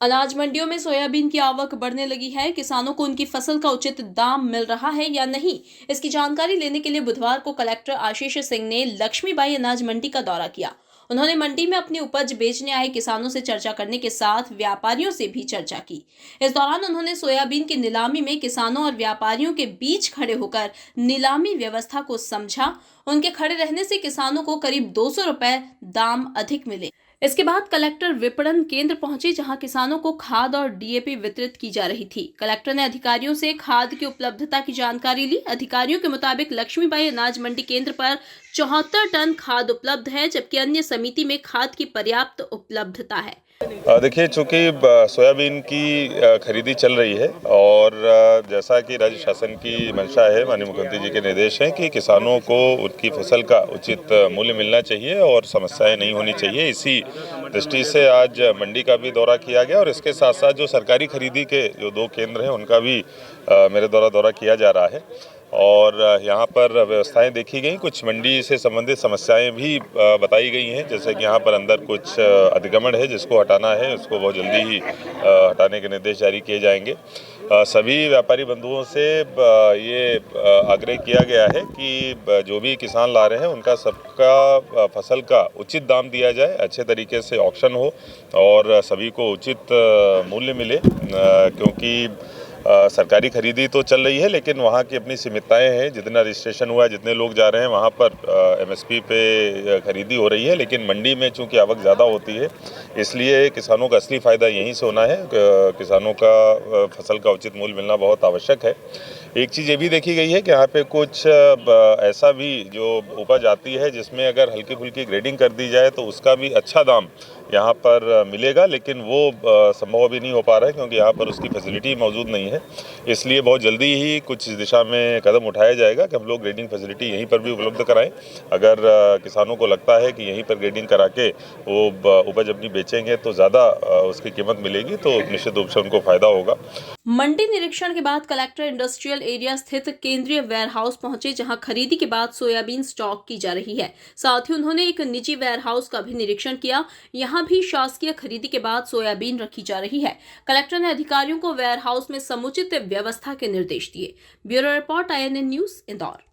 अनाज मंडियों में सोयाबीन की आवक बढ़ने लगी है। किसानों को उनकी फसल का उचित दाम मिल रहा है या नहीं, इसकी जानकारी लेने के लिए बुधवार को कलेक्टर आशीष सिंह ने लक्ष्मीबाई अनाज मंडी का दौरा किया। उन्होंने मंडी में अपनी उपज बेचने आए किसानों से चर्चा करने के साथ व्यापारियों से भी चर्चा की। इस दौरान उन्होंने सोयाबीन की नीलामी में किसानों और व्यापारियों के बीच खड़े होकर नीलामी व्यवस्था को समझा। उनके खड़े रहने से किसानों को करीब 200 रुपए दाम अधिक मिले। इसके बाद कलेक्टर विपणन केंद्र पहुंचे, जहां किसानों को खाद और डीएपी वितरित की जा रही थी। कलेक्टर ने अधिकारियों से खाद की उपलब्धता की जानकारी ली। अधिकारियों के मुताबिक लक्ष्मीबाई अनाज मंडी केंद्र पर 74 टन खाद उपलब्ध है, जबकि अन्य समिति में खाद की पर्याप्त उपलब्धता है। देखिए, चूंकि सोयाबीन की खरीदी चल रही है और जैसा कि राज्य शासन की मंशा है, माननीय मुख्यमंत्री जी के निर्देश हैं कि किसानों को उनकी फसल का उचित मूल्य मिलना चाहिए और समस्याएं नहीं होनी चाहिए। इसी दृष्टि से आज मंडी का भी दौरा किया गया और इसके साथ साथ जो सरकारी खरीदी के जो 2 केंद्र हैं उनका भी मेरे द्वारा दौरा किया जा रहा है और यहाँ पर व्यवस्थाएं देखी गई। कुछ मंडी से संबंधित समस्याएं भी बताई गई हैं, जैसे कि यहाँ पर अंदर कुछ अतिक्रमण है जिसको हटाना है, उसको बहुत जल्दी ही हटाने के निर्देश जारी किए जाएंगे। सभी व्यापारी बंधुओं से ये आग्रह किया गया है कि जो भी किसान ला रहे हैं उनका सबका फसल का उचित दाम दिया जाए, अच्छे तरीके से ऑक्शन हो और सभी को उचित मूल्य मिले, क्योंकि सरकारी खरीदी तो चल रही है लेकिन वहाँ की अपनी सीमितताएं हैं। जितना रजिस्ट्रेशन हुआ है, जितने लोग जा रहे हैं वहाँ पर एमएसपी पे खरीदी हो रही है, लेकिन मंडी में चूंकि आवक ज़्यादा होती है इसलिए किसानों का असली फ़ायदा यहीं से होना है। किसानों का फसल का उचित मूल्य मिलना बहुत आवश्यक है। एक चीज़ ये भी देखी गई है कि यहाँ पे कुछ ऐसा भी जो उपज आती है जिसमें अगर हल्की फुल्की ग्रेडिंग कर दी जाए तो उसका भी अच्छा दाम यहाँ पर मिलेगा, लेकिन वो संभव अभी नहीं हो पा रहा है क्योंकि यहाँ पर उसकी फैसिलिटी मौजूद नहीं है। इसलिए बहुत जल्दी ही कुछ इस दिशा में कदम उठाया जाएगा कि हम लोग ग्रेडिंग फैसिलिटी यहीं पर भी उपलब्ध कराएं। अगर किसानों को लगता है कि यहीं पर ग्रेडिंग करा के वो उपज अपनी बेचेंगे तो ज़्यादा उसकी कीमत मिलेगी, तो निश्चित रूप से उनको फ़ायदा होगा। मंडी निरीक्षण के बाद कलेक्टर इंडस्ट्रियल एरिया स्थित केंद्रीय वेयरहाउस पहुंचे, जहां खरीदी के बाद सोयाबीन स्टॉक की जा रही है। साथ ही उन्होंने एक निजी वेयरहाउस का भी निरीक्षण किया। यहां भी शासकीय खरीदी के बाद सोयाबीन रखी जा रही है। कलेक्टर ने अधिकारियों को वेयरहाउस में समुचित व्यवस्था के निर्देश दिए। Bureau report, INN news, Indore.